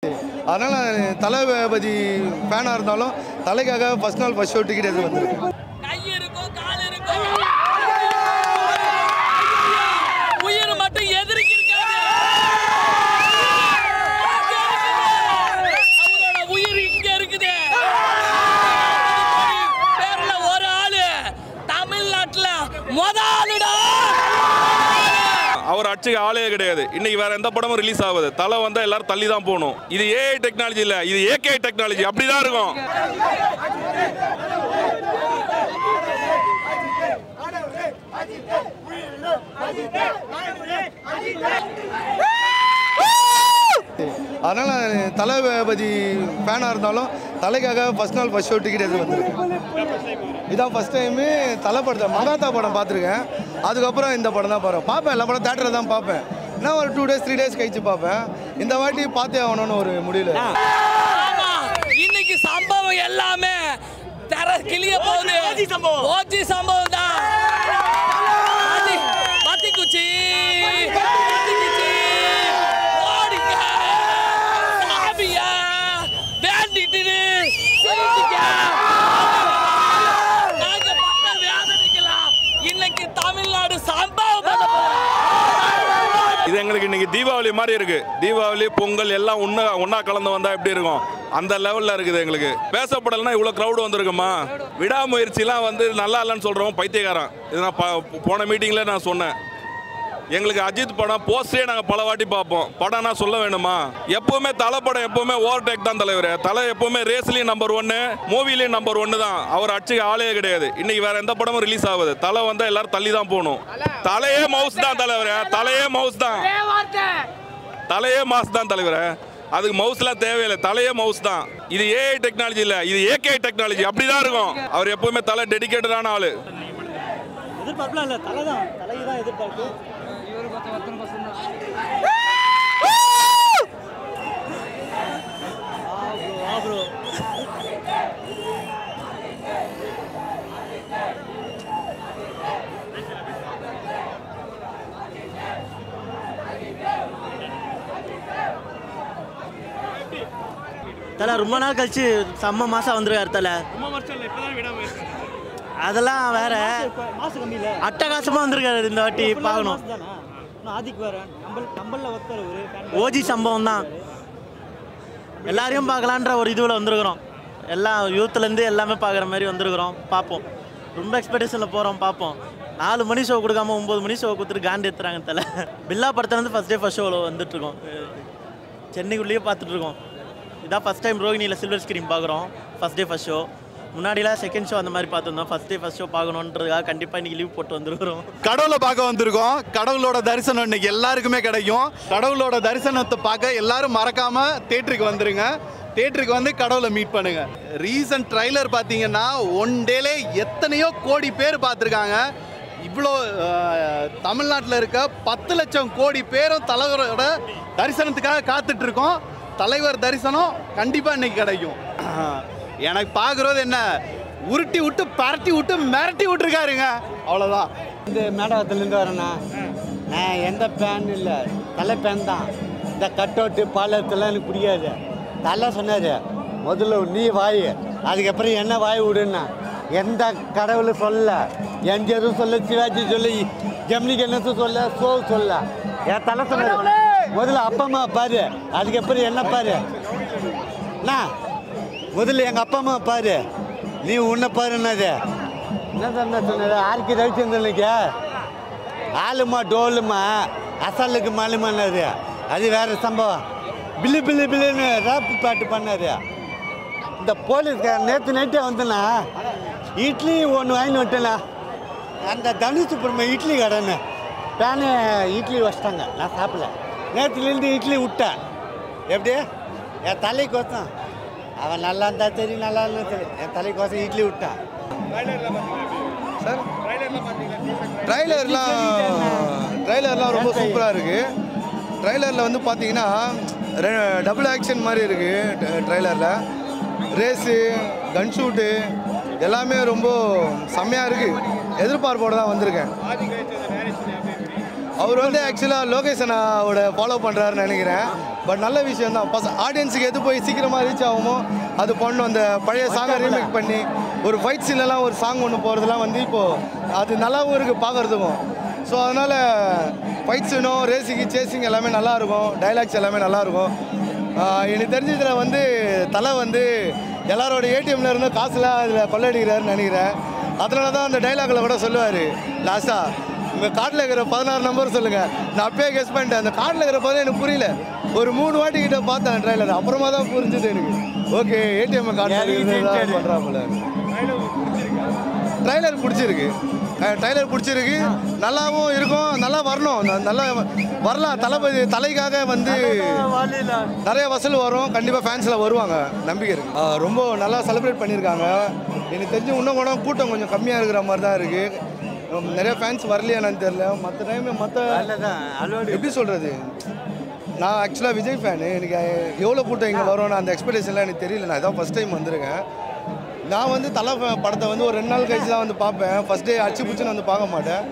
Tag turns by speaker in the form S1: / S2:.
S1: அதனால் தளபதி ஃபேனாக இருந்தாலும் தலைக்காக ஃபர்ஸ்ட் நாள் ஃபர்ஸ்ட் ஷோ டிக்கெட் எடுத்து வந்துருக்கு.
S2: கை இருக்கும், கால் இருக்கும், உயிர் மட்டும் எதிர்க்கு இருக்காது. அவரோட உயிர் இங்க இருக்குது. பேர்ல ஒரு ஆளு தமிழ்நாட்டுல முதலாளிடா.
S3: அவர் அச்சுக்கு ஆளே கிடையாது. இன்னைக்கு வேற எந்த படமும் ரிலீஸ் ஆகுது. தலை வந்தா எல்லாரும் தள்ளி தான் போகணும். இது ஏஐ டெக்னாலஜி இல்ல, இது ஏகே டெக்னாலஜி. அப்படிதான் இருக்கும்.
S1: அதனால் தளபதி ஃபேனாக இருந்தாலும் தலைக்காக ஃபர்ஸ்ட் நாள் ஃபர்ஸ்ட் ஷோ டிக்கெட் எடுத்து வந்துருக்கு. இதான் ஃபர்ஸ்ட் டைமு தலை படத்தை மகாத்தா படம் பார்த்துருக்கேன். அதுக்கப்புறம் இந்த படம் தான் பார்ப்பேன். எல்லா படம் தேட்டரில் தான் பார்ப்பேன். நான் ஒரு 2 days 3 days கழிச்சு பார்ப்பேன். இந்த வாட்டி பார்த்தே ஆகணும்னு ஒரு முடியல.
S2: இன்னைக்கு சம்பவம் எல்லாமே தர கிளிய போகுது. ஓஜி சம்பவம் தான். மத்திக்குச்சி ஓடிக்க சாமியா வேண்டிட்டு நாங்க பண்ண வேதனைக்கலாம். இன்னைக்கு தமிழ்நாடு சம்பவம் பண்ண போறோம்.
S3: இது எங்களுக்கு இன்னைக்கு தீபாவளி மாதிரி இருக்கு. தீபாவளி பொங்கல் எல்லாம் ஒன்னா கலந்து வந்தா எப்படி இருக்கும் அந்த லெவல்ல இருக்குது. எங்களுக்கு பேசப்படலைன்னா இவ்வளவு கிரௌட் வந்திருக்குமா? விடாமுயற்சிலாம் நல்லா இல்லைன்னு சொல்றோம் பைத்தியக்காரன். இது நான் போன மீட்டிங்ல நான் சொன்னேன். எங்களுக்கு அஜித் படம் போஸ்டே நாங்கள் பல வாட்டி பார்ப்போம். படம்னா சொல்ல வேணுமா? எப்பவுமே தலை படம் எப்பவுமே ஓவர்டேக் தான் தலைவர். தலை எப்பவுமே ரேஸ்லயும் நம்பர் 1, மூவிலையும் நம்பர் 1 தான். அவர் அச்சுக்கு ஆளே கிடையாது. இன்னைக்கு வேற எந்த படமும் ரிலீஸ் ஆகுது. தலை வந்தா எல்லாரும் தள்ளி தான் போகணும். தலையே மவுஸ் தான் தலைவர். தலையே மவுஸ் தான். தலையே மாஸ் தான் தலைவர். அதுக்கு மவுஸ்லாம் தேவையில்லை. தலையே மவுஸ் தான். இது ஏஐ டெக்னாலஜி இல்ல, இது ஏகே டெக்னாலஜி. அப்படிதான் இருக்கும். அவர் எப்பவுமே தலை டெடிகேட்டடான ஆளு.
S4: எதிர்பார்ப்புலாம் இல்லை, தலை தான். தலையை தான் எதிர்பார்ப்பு. தலை ரொம்ப நாள் கழிச்சு செம்ம மாசம் வந்துருக்காரு தலை. அதெல்லாம் வேற அட்டகாசமா வந்திருக்காரு இந்த வாட்டி. பார்க்கணும். ஓஜி சம்பவம் தான். எல்லாரையும் பார்க்கலான்ற ஒரு இதுவில் வந்திருக்கிறோம். எல்லாம் யூத்லேருந்து எல்லாமே பார்க்குற மாதிரி வந்திருக்கிறோம். பார்ப்போம். ரொம்ப எக்ஸ்பெக்டேஷனில் போகிறோம். பார்ப்போம். 4 மணி ஷோ கொடுக்காம 9 மணி ஷோ கொடுத்துட்டு காண்டி எடுத்துறாங்க தலை. பில்லா படத்துலேருந்து ஃபர்ஸ்ட் டே ஃபர்ஸ்ட் ஷோவில் வந்துட்டுருக்கோம். சென்னைக்குள்ளேயே பார்த்துட்ருக்கோம். இதான் ஃபஸ்ட் டைம் ரோகிணியில் சில்வர் ஸ்க்ரீன் பார்க்குறோம். First day first show. முன்னாடிலாம் செகண்ட் ஷோ அந்த மாதிரி பார்த்துருந்தோம். ஃபர்ஸ்ட் டே ஃபர்ஸ்ட் ஷோ பார்க்கணுன்றதுக்காக கண்டிப்பாக இன்றைக்கி லீவ் போட்டு வந்துருக்கிறோம்.
S5: கடவுளை பார்க்க வந்திருக்கோம். கடவுளோட தரிசனம் இன்னைக்கு எல்லாருக்குமே கிடைக்கும். கடவுளோட தரிசனத்தை பார்க்க எல்லாரும் மறக்காமல் தேட்டருக்கு வந்துருங்க. தேட்டருக்கு வந்து கடவுளை மீட் பண்ணுங்க. ரீசன்ட் ட்ரைலர் பார்த்தீங்கன்னா 1 டேலே எத்தனையோ கோடி பேர் பார்த்துருக்காங்க. இவ்வளோ தமிழ்நாட்டில் இருக்க 10 லட்சம் கோடி பேரும் தலைவரோட தரிசனத்துக்காக காத்துட்ருக்கோம். தலைவர் தரிசனம் கண்டிப்பாக இன்னைக்கு கிடைக்கும். எனக்கு பார்க்குறது என்ன, உருட்டி விட்டு பரட்டி விட்டு மிரட்டி விட்டுருக்காருங்க. அவ்வளோதான்.
S4: இந்த மேடகத்துலேருந்து வரேண்ணா. நான் எந்த பேன் இல்லை, தலை பேன் தான். இந்த கட் அவுட்டு பாலத்தெல்லாம் எனக்கு பிடிக்காது. தலை சொன்னார், முதல்ல நீ வாய், அதுக்கப்புறம் என்ன வாய் விடுன்னா. எந்த கடவுளும் சொல்ல, எம்ஜிஆரும் சொல்ல, சிவாஜி சொல்ல, ஜெமினி கணேசும் சொல்ல, சோ சொல்ல. என் தலை சொன்னார், முதல்ல அப்பா அம்மா பாரு, அதுக்கப்புறம் என்ன பாரு. அண்ணா முதல்ல எங்கள் அப்பா அம்மா பாரு, நீ உன்னை பாருன்னது. என்ன சொன்னார்? ஆர்கே ரவிச்சந்திரனுக்கு ஆளுமா டோலுமா அசலுக்கு மாலுமான்னாரு. அது வேறு சம்பவம். பில்லு பில்லு பில்லுன்னு ரேப்பு பாட்டு பண்ணார். இந்த போலீஸ்கார நேற்று நைட்டே வந்தேண்ணா, இட்லி ஒன்று வாங்கிட்டு வந்துட்டேண்ணா. அந்த தனுஷ் சுப்ரமணியம் இட்லி கடைன்னு பேனு இட்லி வச்சிட்டாங்க. நான் சாப்பிடல. நேற்றுலேருந்து இட்லி விட்டேன். எப்படி என் தலைக்கோசம். அவன் நல்லா இருந்தா சரி, நல்லா இருந்தா சரி, என் தலைக்கோசம் இட்லி விட்டான்.
S1: சார் ட்ரைலர்லாம் ரொம்ப சூப்பராக இருக்குது. ட்ரைலரில் வந்து பார்த்தீங்கன்னா டபுள் ஆக்ஷன் மாதிரி இருக்குது. ட்ரைலரில் ரேஸு, கன் ஷூட்டு எல்லாமே ரொம்ப செம்மையாக இருக்குது. எதிர்பார்ப்போடு தான் வந்திருக்கேன். அவர் வந்து ஆக்சுவலாக லோகேஷ் அண்ணாவோட ஃபாலோ பண்ணுறாருன்னு நினைக்கிறேன். பட் நல்ல விஷயம் தான். ஆடியன்ஸுக்கு எது போய் சீக்கிரமாக ரீச் ஆகுமோ அது பண்ணணும். அந்த பழைய சாங்கை ரீமேக் பண்ணி ஒரு ஃபைட் சீன்லாம் ஒரு சாங் ஒன்று போகிறதுலாம் வந்து இப்போது அது நல்லாவும் இருக்குது பார்க்குறதுக்கும். ஸோ அதனால் ஃபைட் சீனும் ரேசிங்கு சேசிங் எல்லாமே நல்லாயிருக்கும். டைலாக்ஸ் எல்லாமே நல்லாயிருக்கும். எனக்கு தெரிஞ்சதில் வந்து தலை வந்து எல்லாரோட ஏடிஎம்ல இருந்து காசுலாம் அதில் கொள்ளடிக்கிறாருன்னு நினைக்கிறேன். அதனால தான் அந்த டைலாகில் கூட சொல்லுவார் லாஸ்ட்டாக, உங்கள் கார்டில் இருக்கிற 16 நம்பர் சொல்லுங்கள். நான் அப்பயே கெஸ் பண்ணிட்டேன். அந்த கார்டில் இருக்கிற பதில் எனக்கு புரியல. ஒரு 3 வாட்டி கிட்ட பார்த்தேன் ட்ரைலர். அப்புறமா தான் புரிஞ்சுது எனக்கு. ஓகே ஏடிஎம் கார்டு பண்ணுறாப்புல. ட்ரைலர் பிடிச்சிருக்கு. ட்ரைலர் பிடிச்சிருக்கு. நல்லாவும் இருக்கும். நல்லா வரணும். நல்லா வரலாம். தளபதி தலைக்காக வந்து நிறைய வசூல் வரும். கண்டிப்பாக ஃபேன்ஸில் வருவாங்க, நம்பிக்கை இருக்குது. ரொம்ப நல்லா செலிப்ரேட் பண்ணியிருக்காங்க. எனக்கு தெரிஞ்சு இன்னும் கூட கூட்டம் கொஞ்சம் கம்மியாக இருக்கிற மாதிரி தான் இருக்குது. நிறைய ஃபேன்ஸ் வரலையானு தெரியல. மற்ற டைம் எப்படி சொல்கிறது, நான் ஆக்சுவலாக விஜய் ஃபேனு. எனக்கு எவ்வளோ கூட்டம் இங்கே வரும்னு அந்த எக்ஸ்பெக்டேஷன்லாம் எனக்கு தெரியல. நான் இதான் ஃபஸ்ட் டைம் வந்திருக்கேன். நான் வந்து தலை படத்தை வந்து ஒரு 2 நாள் கழிச்சு தான் வந்து பார்ப்பேன். ஃபஸ்ட் டே அடிச்சு பிடிச்சுன்னு வந்து பார்க்க மாட்டேன்.